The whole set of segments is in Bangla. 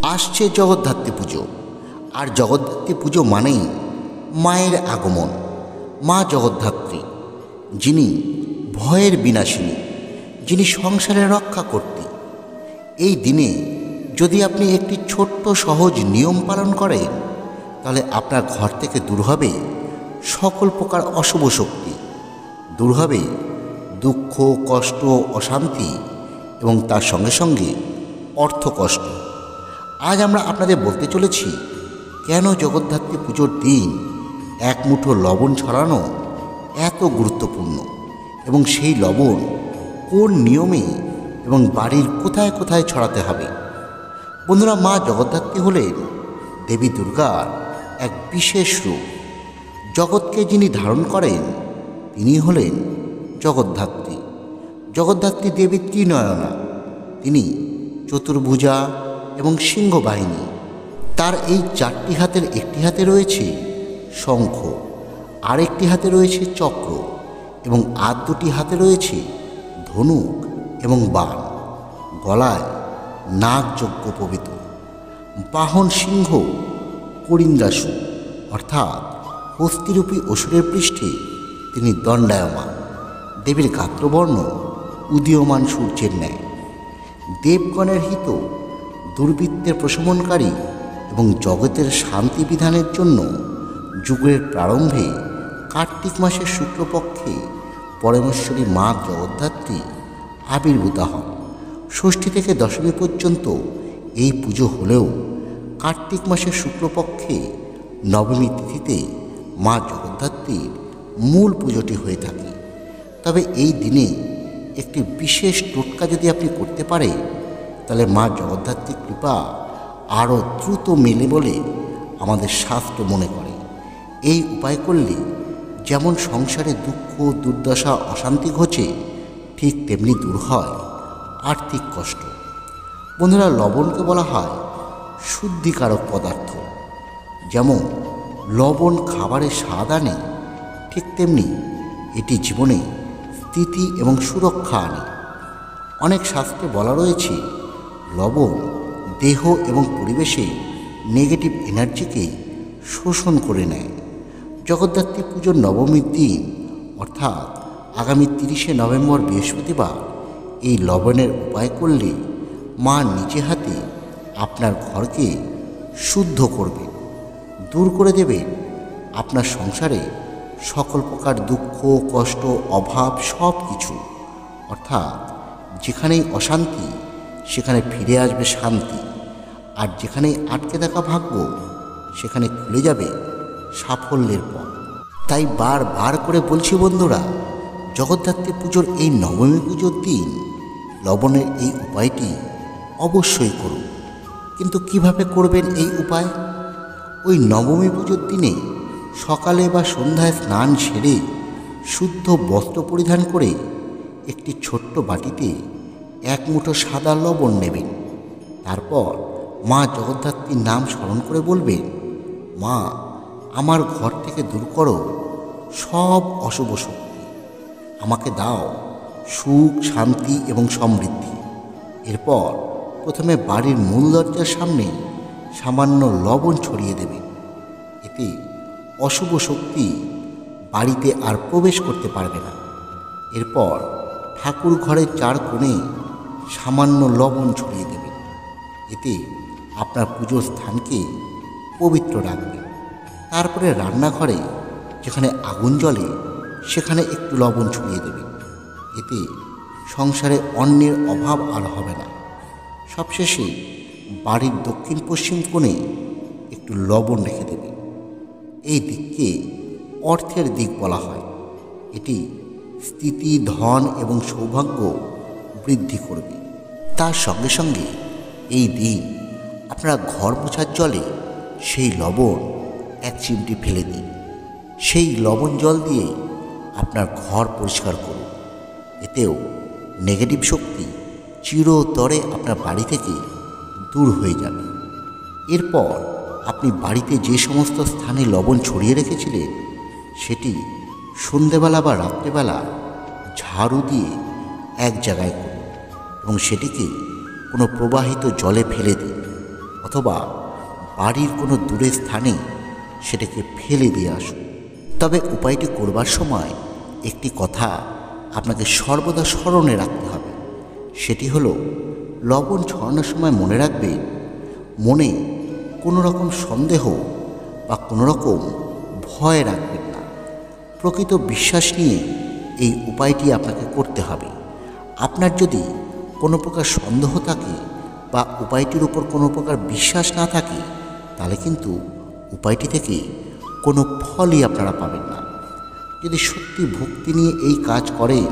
আসছে জগদ্ধাত্রী পুজো। আর জগদ্ধাত্রী পুজো মানেই মায়ের আগমন। মা জগদ্ধাত্রী, যিনি ভয়ের বিনাশিনী, যিনি সংসারে রক্ষা কর্ত্রী। এই দিনে যদি আপনি একটি ছোট্ট সহজ নিয়ম পালন করেন, তাহলে আপনার ঘর থেকে দূর হবে সকল প্রকার অশুভ শক্তি, দূর হবে দুঃখ, কষ্ট, অশান্তি এবং তার সঙ্গে সঙ্গে অর্থ কষ্ট। আজ আমরা আপনাদের বলতে চলেছি কেন জগদ্ধাত্রী পুজোর দিন এক মুঠো লবণ ছড়ানো এত গুরুত্বপূর্ণ, এবং সেই লবণ কোন নিয়মে এবং বাড়ির কোথায় কোথায় ছড়াতে হবে। বন্ধুরা, মা জগদ্ধাত্রী হলেন দেবী দুর্গার এক বিশেষ রূপ। জগৎকে যিনি ধারণ করেন তিনি হলেন জগদ্ধাত্রী। জগদ্ধাত্রী দেবী ত্রিনয়না, তিনি চতুর্ভুজা এবং সিংহবাহিনী। তার এই চারটি হাতের একটি হাতে রয়েছে শঙ্খ, আরেকটি হাতে রয়েছে চক্র, এবং আর দুটি হাতে রয়েছে ধনুক এবং বাণ। গলায় নাগযজ্ঞ পবিত, বাহন সিংহ করিন্দাসু, অর্থাৎ হস্তিরূপী অসুরের পৃষ্ঠে তিনি দণ্ডায়মান। দেবীর গাত্রবর্ণ উদীয়মান সূর্যের ন্যায়। দেবগণের হিত, দুর্বৃত্তের প্রশমনকারী এবং জগতের শান্তি বিধানের জন্য যুগের প্রারম্ভে কার্তিক মাসের শুক্লপক্ষে পরমেশ্বরী মা জগদ্ধাত্রী আবির্ভূত হন। ষষ্ঠী থেকে দশমী পর্যন্ত এই পুজো হলেও কার্তিক মাসের শুক্লপক্ষে নবমী তিথিতে মা জগদ্ধাত্রীর মূল পুজোটি হয়ে থাকে। তবে এই দিনে একটি বিশেষ টোটকা যদি আপনি করতে পারেন, তাহলে মা জগদ্ধাত্রীর কৃপা আরও দ্রুত মেলে বলে আমাদের শাস্ত্র মনে করে। এই উপায় করলে যেমন সংসারে দুঃখ, দুর্দশা, অশান্তি ঘটে, ঠিক তেমনি দূর হয় আর্থিক কষ্ট। বন্ধুরা, লবণকে বলা হয় শুদ্ধিকারক পদার্থ। যেমন লবণ খাবারের স্বাদ আনে, ঠিক তেমনি এটি জীবনে স্থিতি এবং সুরক্ষা আনে। অনেক শাস্ত্রে বলা রয়েছে লবণ দেহ এবং পরিবেশে নেগেটিভ এনার্জিকে শোষণ করে নেয়। জগদ্ধাত্রী পুজোর নবমীর দিন অর্থাৎ আগামী 30শে নভেম্বর বৃহস্পতিবার এই লবণের উপায় করলে মা নিজে হাতে আপনার ঘরকে শুদ্ধ করবে, দূর করে দেবেন আপনার সংসারে সকল প্রকার দুঃখ, কষ্ট, অভাব সব কিছু। অর্থাৎ যেখানেই অশান্তি সেখানে ফিরে আসবে শান্তি, আর যেখানেই আটকে থাকা ভাগ্য সেখানে খুলে যাবে সাফল্যের পথ। তাই বারবার করে বলছি বন্ধুরা, জগদ্ধাত্রী পুজোর এই নবমী পুজোর দিন লবণের এই উপায়টি অবশ্যই করুন। কিন্তু কিভাবে করবেন এই উপায়? ওই নবমী পুজোর দিনে সকালে বা সন্ধ্যায় স্নান সেরে শুদ্ধ বস্ত্র পরিধান করে একটি ছোট্ট বাটিতে এক মুঠো সাদা লবণ নেবেন। তারপর মা জগদ্ধাত্রীর নাম স্মরণ করে বলবেন, মা, আমার ঘর থেকে দূর করো সব অশুভ শক্তি, আমাকে দাও সুখ, শান্তি এবং সমৃদ্ধি। এরপর প্রথমে বাড়ির মূল দরজার সামনে সামান্য লবণ ছড়িয়ে দেবেন। এতে অশুভ শক্তি বাড়িতে আর প্রবেশ করতে পারবে না। এরপর ঠাকুর ঘরের চার কোণে সামান্য লবণ ছড়িয়ে দেবেন। এতে আপনার পুজোর স্থানকে পবিত্র রাখবে। তারপরে রান্নাঘরে যেখানে আগুন জ্বলে সেখানে একটু লবণ ছড়িয়ে দেবেন। এতে সংসারে অন্নের অভাব আর হবে না। সবশেষে বাড়ির দক্ষিণ পশ্চিম কোণে একটু লবণ রেখে দেবেন। এই দিককে অর্থের দিক বলা হয়। এটি স্থিতি, ধন এবং সৌভাগ্য বৃদ্ধি করবে। তার সঙ্গে সঙ্গে এই দিন আপনারা ঘর মোছার জলে সেই লবণ এক চিমটি ফেলে দিন। সেই লবণ জল দিয়ে আপনার ঘর পরিষ্কার করুন। এতেও নেগেটিভ শক্তি চিরতরে আপনার বাড়ি থেকে দূর হয়ে যাবে। এরপর আপনি বাড়িতে যে সমস্ত স্থানে লবণ ছড়িয়ে রেখেছিলেন সেটি সন্ধেবেলা বা রাত্রেবেলা ঝাড়ু দিয়ে এক জায়গায় করুন এবং সেটিকে কোনো প্রবাহিত জলে ফেলে দিন। অথবা বাড়ির কোনো দূরের স্থানে সেটাকে ফেলে দিয়ে আসুন। তবে উপায়টি করবার সময় একটি কথা আপনাকে সর্বদা স্মরণে রাখতে হবে। সেটি হলো, লবণ ছড়ানোর সময় মনে রাখবে, মনে কোনো রকম সন্দেহ বা কোনো রকম ভয় রাখবেন না। প্রকৃত বিশ্বাস নিয়ে এই উপায়টি আপনাকে করতে হবে। আপনার যদি কোনো প্রকার সন্দেহ থাকে বা উপায়টির উপর কোনো প্রকার বিশ্বাস না থাকে, তাহলে কিন্তু উপায়টি থেকে কোনো ফলই আপনারা পাবেন না। যদি সত্যি ভক্তি নিয়ে এই কাজ করেন,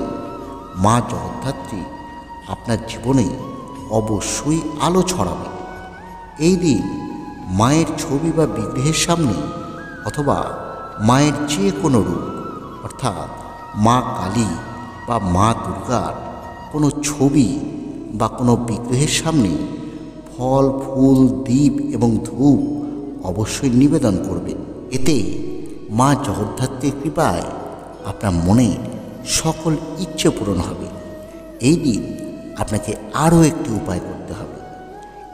মা জগদ্ধাত্রী আপনার জীবনে অবশ্যই আলো ছড়াবে। এই দিন মায়ের ছবি বা বিগ্রহের সামনে অথবা মায়ের যে কোনো রূপ অর্থাৎ মা কালী বা মা দুর্গার কোনো ছবি বা কোনো বিগ্রহের সামনে ফল, ফুল, দীপ এবং ধূপ অবশ্যই নিবেদন করবেন। এতে মা জগদ্ধাত্রীর কৃপায় আপনার মনে সকল ইচ্ছে পূরণ হবে। এই দিন আপনাকে আরও একটি উপায় করতে হবে।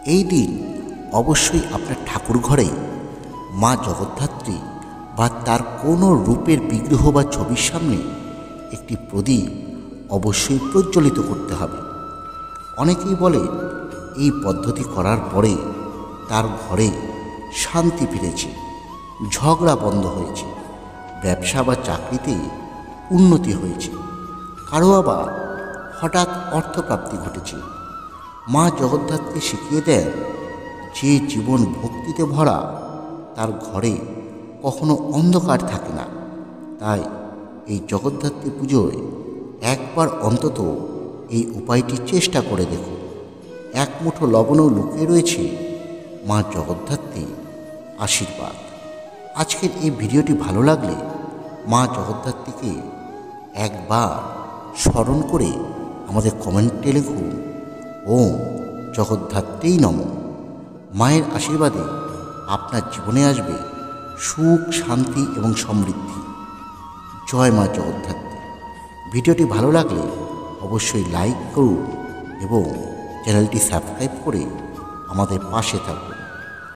এই দিন অবশ্যই আপনার ঠাকুর ঘরে মা জগদ্ধাত্রী বা তার কোনো রূপের বিগ্রহ বা ছবির সামনে একটি প্রদীপ অবশ্যই প্রজ্বলিত করতে হবে। অনেকেই বলে এই পদ্ধতি করার পরে তার ঘরে শান্তি ফিরেছে, ঝগড়া বন্ধ হয়েছে, ব্যবসা বা চাকরিতে উন্নতি হয়েছে, কারো আবার হঠাৎ অর্থপ্রাপ্তি ঘটেছে। মা জগদ্ধাত্রী শিখিয়ে দেন, যে জীবন ভক্তিতে ভরা তার ঘরে কখনো অন্ধকার থাকে না। তাই এই জগদ্ধাত্রী পুজোয় একবার অন্তত এই উপায়টি চেষ্টা করে দেখুন। এক মুঠো লবণও লুকিয়ে রয়েছে মা জগদ্ধাত্রীর আশীর্বাদ। আজকের এই ভিডিওটি ভালো লাগলে মা জগদ্ধাত্রীকে একবার স্মরণ করে আমাদের কমেন্টে লিখুন, ওম জগদ্ধাত্রীই নমঃ। মায়ের আশীর্বাদে আপনার জীবনে আসবে সুখ, শান্তি এবং সমৃদ্ধি। জয় মা জগদ্ধাত্রী। ভিডিওটি ভালো লাগলে অবশ্যই লাইক করুন এবং চ্যানেলটি সাবস্ক্রাইব করে আমাদের পাশে থাকুন।